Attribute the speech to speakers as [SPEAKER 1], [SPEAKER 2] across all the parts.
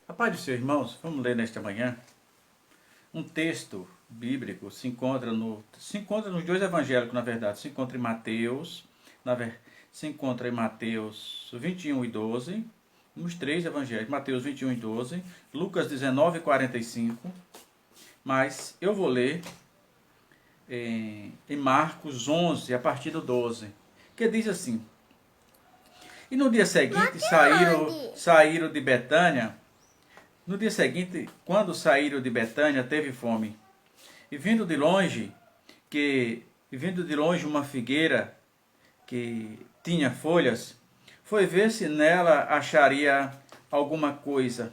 [SPEAKER 1] A paz dos seus irmãos, vamos ler nesta manhã um texto bíblico, se encontra nos dois evangélicos, na verdade, se encontra em Mateus, se encontra em Mateus 21 e 12, nos três evangelhos, Mateus 21 e 12, Lucas 19 e 45, mas eu vou ler em Marcos 11, a partir do 12, que diz assim: E no dia seguinte saíram de Betânia. No dia seguinte, quando saíram de Betânia, teve fome. E vindo de longe uma figueira que tinha folhas, foi ver se nela acharia alguma coisa.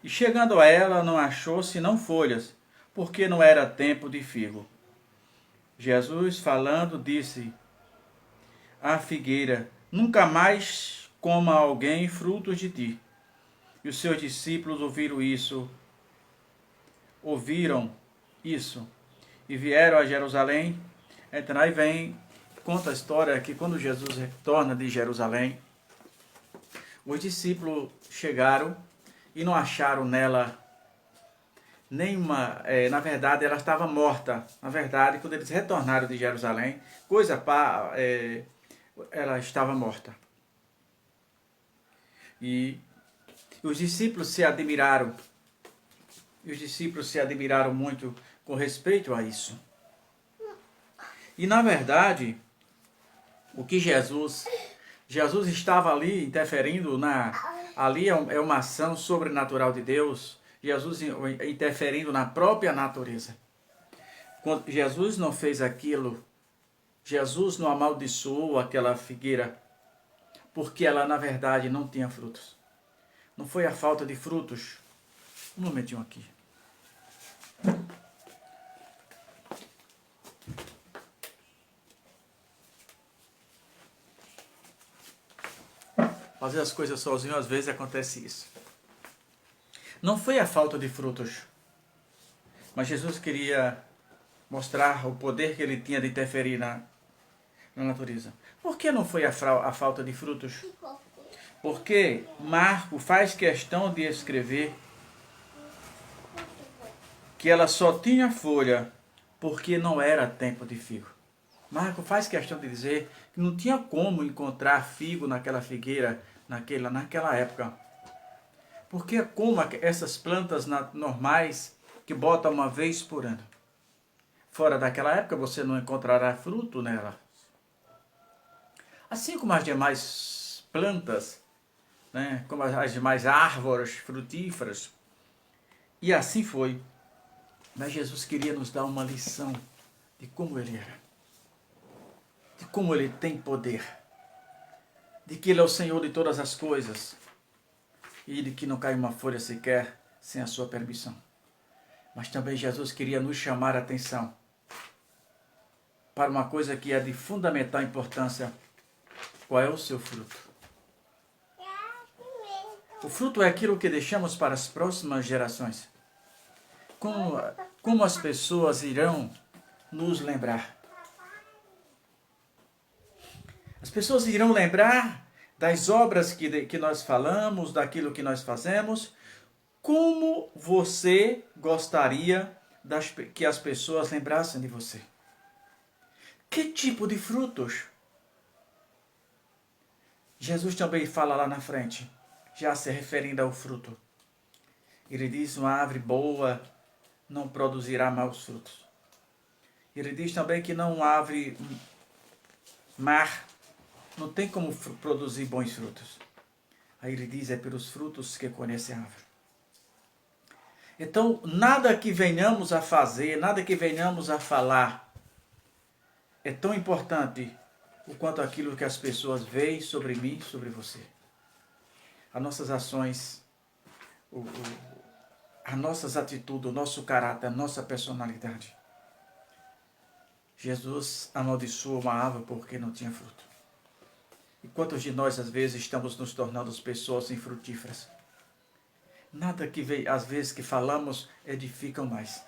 [SPEAKER 1] E chegando a ela, não achou senão folhas, porque não era tempo de figo. Jesus, falando, disse à figueira: Nunca mais coma alguém frutos de ti. E os seus discípulos ouviram isso e vieram a Jerusalém. Então aí conta a história que quando Jesus retorna de Jerusalém, os discípulos chegaram e não acharam nela nenhuma, na verdade ela estava morta. Na verdade, quando eles retornaram de Jerusalém, ela estava morta. E os discípulos se admiraram. Muito com respeito a isso. E na verdade, o que Jesus estava ali interferindo ali é uma ação sobrenatural de Deus. Jesus interferindo na própria natureza. Quando Jesus não fez aquilo, Jesus não amaldiçoou aquela figueira, porque ela na verdade não tinha frutos. Não foi a falta de frutos. Um momentinho aqui. Fazer as coisas sozinho, às vezes acontece isso. Não foi a falta de frutos, mas Jesus queria mostrar o poder que ele tinha de interferir na natureza. Por que não foi a falta de frutos? Porque Marco faz questão de escrever que ela só tinha folha porque não era tempo de figo. Marco faz questão de dizer que não tinha como encontrar figo naquela figueira naquela época. Porque é como essas plantas normais que botam uma vez por ano. Fora daquela época você não encontrará fruto nela. Assim como as demais plantas, né, como as demais árvores frutíferas. E assim foi. Mas Jesus queria nos dar uma lição de como ele era. De como ele tem poder. De que ele é o Senhor de todas as coisas. E de que não cai uma folha sequer sem a sua permissão. Mas também Jesus queria nos chamar a atenção para uma coisa que é de fundamental importância. Qual é o seu fruto? O fruto é aquilo que deixamos para as próximas gerações. Como as pessoas irão nos lembrar? As pessoas irão lembrar das obras que nós falamos, daquilo que nós fazemos. Como você gostaria que as pessoas lembrassem de você? Que tipo de frutos? Jesus também fala lá na frente, já se referindo ao fruto. Ele diz: uma árvore boa não produzirá maus frutos. Ele diz também que uma árvore má não tem como produzir bons frutos. Aí ele diz: é pelos frutos que conhece a árvore. Então, nada que venhamos a fazer, nada que venhamos a falar é tão importante o quanto aquilo que as pessoas veem sobre mim, sobre você. As nossas ações, as nossas atitudes, o nosso caráter, a nossa personalidade. Jesus amaldiçoou uma árvore porque não tinha fruto. E quantos de nós, às vezes, estamos nos tornando pessoas infrutíferas? Nada que, às vezes, que falamos edificam mais.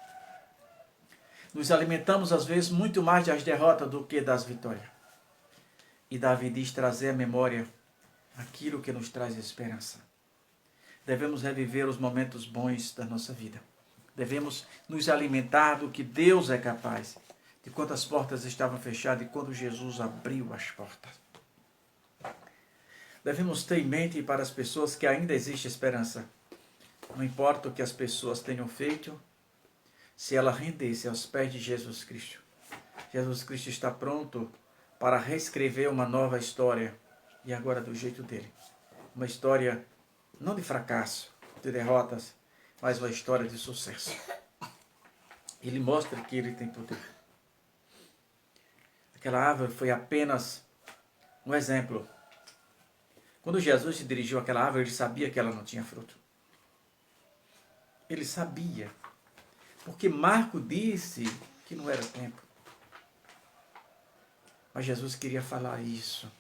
[SPEAKER 1] Nos alimentamos, às vezes, muito mais das derrotas do que das vitórias. E Davi diz trazer à memória aquilo que nos traz esperança. Devemos reviver os momentos bons da nossa vida. Devemos nos alimentar do que Deus é capaz, de quantas portas estavam fechadas e quando Jesus abriu as portas. Devemos ter em mente para as pessoas que ainda existe esperança. Não importa o que as pessoas tenham feito, se ela render-se aos pés de Jesus Cristo. Jesus Cristo está pronto para reescrever uma nova história, e agora do jeito dele. Uma história não de fracasso, de derrotas, mas uma história de sucesso. Ele mostra que ele tem poder. Aquela árvore foi apenas um exemplo. Quando Jesus se dirigiu àquela árvore, ele sabia que ela não tinha fruto. Ele sabia. Porque Marco disse que não era tempo. Mas Jesus queria falar isso.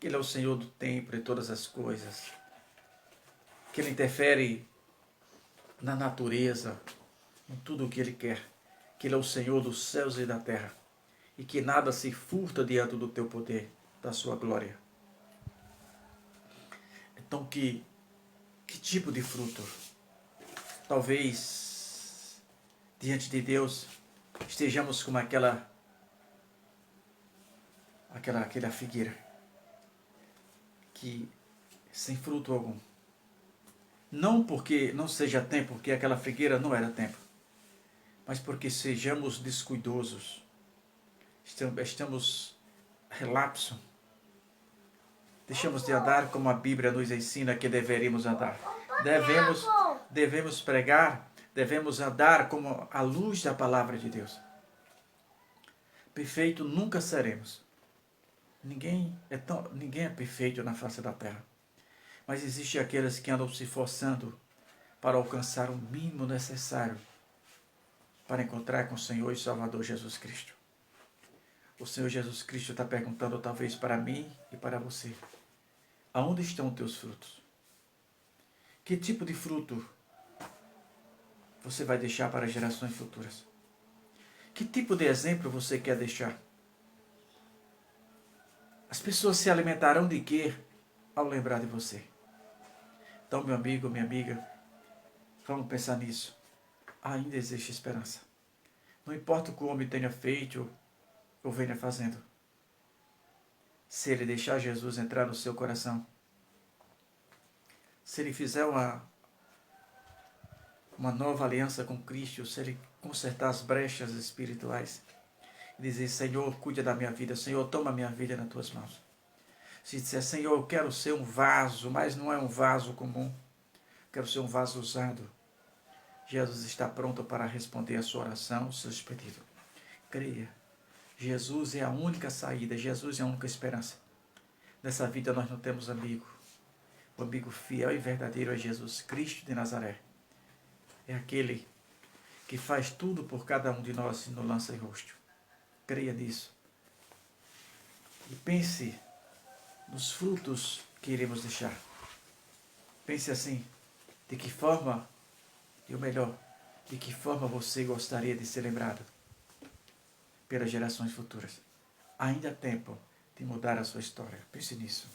[SPEAKER 1] Que Ele é o Senhor do tempo e todas as coisas. Que Ele interfere na natureza, em tudo o que Ele quer. Que Ele é o Senhor dos céus e da terra. E que nada se furta diante do teu poder, da sua glória. Então, que tipo de fruto? Talvez, diante de Deus, estejamos como aquela figueira, que sem fruto algum. Não porque não seja tempo, porque aquela figueira não era tempo, mas porque sejamos descuidosos, estamos relapso, deixamos de andar como a Bíblia nos ensina que deveríamos andar. Devemos pregar, devemos andar como a luz da palavra de Deus. Perfeito nunca seremos. Ninguém é perfeito na face da terra. Mas existem aqueles que andam se forçando para alcançar o mínimo necessário para encontrar com o Senhor e Salvador Jesus Cristo. O Senhor Jesus Cristo está perguntando talvez para mim e para você: aonde estão os teus frutos? Que tipo de fruto você vai deixar para gerações futuras? Que tipo de exemplo você quer deixar? As pessoas se alimentarão de quê ao lembrar de você? Então, meu amigo, minha amiga, vamos pensar nisso. Ainda existe esperança. Não importa o que o homem tenha feito ou venha fazendo. Se ele deixar Jesus entrar no seu coração, se ele fizer uma nova aliança com Cristo, se ele consertar as brechas espirituais, e dizer: Senhor, cuida da minha vida, Senhor, toma a minha vida nas tuas mãos. Se disser: Senhor, eu quero ser um vaso, mas não é um vaso comum, quero ser um vaso usado, Jesus está pronto para responder a sua oração, os seus pedidos. Creia, Jesus é a única saída, Jesus é a única esperança. Nessa vida nós não temos amigo. O amigo fiel e verdadeiro é Jesus Cristo de Nazaré. É aquele que faz tudo por cada um de nós e nos lança em rosto. Creia nisso. E pense nos frutos que iremos deixar. Pense assim: de que forma, e o melhor, de que forma você gostaria de ser lembrado pelas gerações futuras? Ainda há tempo de mudar a sua história. Pense nisso.